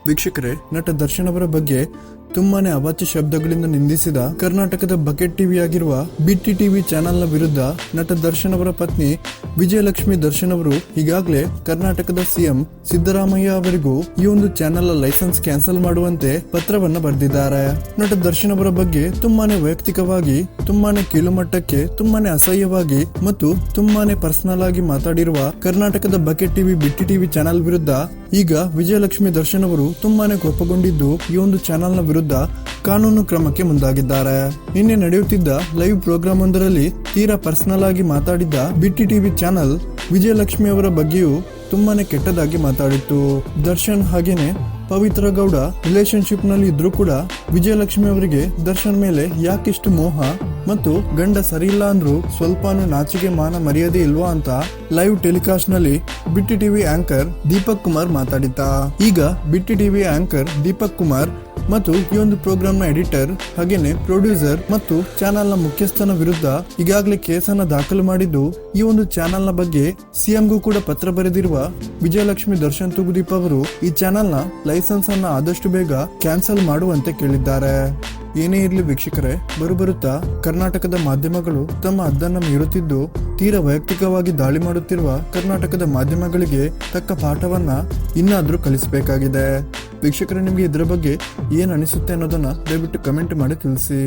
ವೀಕ್ಷಕರೇ, ನಟ ದರ್ಶನ್ ಅವರ ಬಗ್ಗೆ ತುಂಬಾನೇ ಅವಾಚ್ಯ ಶಬ್ದಗಳಿಂದ ನಿಂದಿಸಿದ ಕರ್ನಾಟಕದ ಬಕೆಟ್ ಟಿವಿ ಆಗಿರುವ ಬಿಟ್ಟಿ ಟಿವಿ ಚಾನೆಲ್ನ ವಿರುದ್ಧ ನಟ ದರ್ಶನ್ ಅವರ ಪತ್ನಿ ವಿಜಯಲಕ್ಷ್ಮಿ ದರ್ಶನ್ ಅವರು ಈಗಾಗಲೇ ಕರ್ನಾಟಕದ ಸಿಎಂ ಸಿದ್ದರಾಮಯ್ಯ ಅವರಿಗೂ ಈ ಒಂದು ಚಾನೆಲ್ ಲೈಸೆನ್ಸ್ ಕ್ಯಾನ್ಸಲ್ ಮಾಡುವಂತೆ ಪತ್ರವನ್ನ ಬರೆದಿದ್ದಾರೆ. ನಟ ದರ್ಶನ್ ಅವರ ಬಗ್ಗೆ ತುಂಬಾನೇ ವೈಯಕ್ತಿಕವಾಗಿ, ತುಂಬಾನೇ ಕೀಳುಮಟ್ಟಕ್ಕೆ, ತುಂಬಾನೇ ಅಸಹ್ಯವಾಗಿ ಮತ್ತು ತುಂಬಾನೇ ಪರ್ಸನಲ್ ಆಗಿ ಮಾತಾಡಿರುವ ಕರ್ನಾಟಕದ ಬಕೆಟ್ ಟಿವಿ ಬಿಟ್ಟಿ ಟಿವಿ ಚಾನೆಲ್ ವಿರುದ್ಧ ಈಗ ವಿಜಯಲಕ್ಷ್ಮಿ ದರ್ಶನ್ ಅವರು ತುಂಬಾನೇ ಕೋಪಗೊಂಡಿದ್ದು ಈ ಒಂದು ಚಾನೆಲ್ನ ವಿರುದ್ಧ ಕಾನೂನು ಕ್ರಮಕ್ಕೆ ಮುಂದಾಗಿದ್ದಾರೆ. ನಿನ್ನೆ ನಡೆಯುತ್ತಿದ್ದ ಲೈವ್ ಪ್ರೋಗ್ರಾಮ್ ಒಂದರಲ್ಲಿ ತೀರಾ ಪರ್ಸನಲ್ ಆಗಿ ಮಾತಾಡಿದ್ದ ಬಿಟ್ಟಿ ಟಿವಿ ಚಾನೆಲ್ ವಿಜಯಲಕ್ಷ್ಮಿ ಅವರ ಬಗ್ಗೆಯೂ ತುಂಬಾನೇ ಕೆಟ್ಟದಾಗಿ ಮಾತಾಡಿತ್ತು. ದರ್ಶನ್ ಹಾಗೇನೆ ಪವಿತ್ರ ಗೌಡ ರಿಲೇಶನ್ಶಿಪ್ ನಲ್ಲಿ ಇದ್ರೂ ಕೂಡ ವಿಜಯಲಕ್ಷ್ಮಿ ಅವರಿಗೆ ದರ್ಶನ್ ಮೇಲೆ ಯಾಕಿಷ್ಟು ಮೋಹ ಮತ್ತು ಗಂಡ ಸರಿಯಿಲ್ಲ ಅಂದ್ರೂ ಸ್ವಲ್ಪನೂ ನಾಚಿಕೆ ಮಾನ ಮರ್ಯಾದೆ ಇಲ್ವಾ ಅಂತ ಲೈವ್ ಟೆಲಿಕಾಸ್ಟ್ ನಲ್ಲಿ ಬಿಟ್ಟಿ ಟಿವಿ ಆಂಕರ್ ದೀಪಕ್ ಕುಮಾರ್ ಮಾತಾಡಿದ್ದ. ಈಗ ಬಿಟ್ಟಿ ಟಿವಿ ಆಂಕರ್ ದೀಪಕ್ ಕುಮಾರ್ ಮತ್ತು ಈ ಒಂದು ಪ್ರೋಗ್ರಾಮ್ ನ ಎಡಿಟರ್ ಹಾಗೇನೆ ಪ್ರೊಡ್ಯೂಸರ್ ಮತ್ತು ಚಾನೆಲ್ ನ ಮುಖ್ಯಸ್ಥನ ವಿರುದ್ಧ ಈಗಾಗಲೇ ಕೇಸನ್ನ ದಾಖಲು ಮಾಡಿದ್ದು, ಈ ಒಂದು ಚಾನೆಲ್ ನ ಬಗ್ಗೆ ಸಿಎಂಗೂ ಕೂಡ ಪತ್ರ ಬರೆದಿರುವ ವಿಜಯಲಕ್ಷ್ಮಿ ದರ್ಶನ್ ತೂಗುದೀಪ್ ಅವರು ಈ ಚಾನೆಲ್ ನ ಲೈಸೆನ್ಸ್ ಅನ್ನ ಆದಷ್ಟು ಬೇಗ ಕ್ಯಾನ್ಸಲ್ ಮಾಡುವಂತೆ ಕೇಳಿದ್ದಾರೆ. ಏನೇ ಇರಲಿ ವೀಕ್ಷಕರೇ, ಬರುತ್ತಾ ಕರ್ನಾಟಕದ ಮಾಧ್ಯಮಗಳು ತಮ್ಮ ಹದ್ದನ್ನ ಮೀರುತ್ತಿದ್ದು ತೀರಾ ವೈಯಕ್ತಿಕವಾಗಿ ದಾಳಿ ಮಾಡುತ್ತಿರುವ ಕರ್ನಾಟಕದ ಮಾಧ್ಯಮಗಳಿಗೆ ತಕ್ಕ ಪಾಠವನ್ನ ಇನ್ನಾದ್ರೂ ಕಲಿಸಬೇಕಾಗಿದೆ. ವೀಕ್ಷಕರೇ, ನಿಮ್ಗೆ ಇದರ ಬಗ್ಗೆ ಏನ್ ಅನಿಸುತ್ತೆ ಅನ್ನೋದನ್ನ ದಯವಿಟ್ಟು ಕಮೆಂಟ್ ಮಾಡಿ ತಿಳಿಸಿ.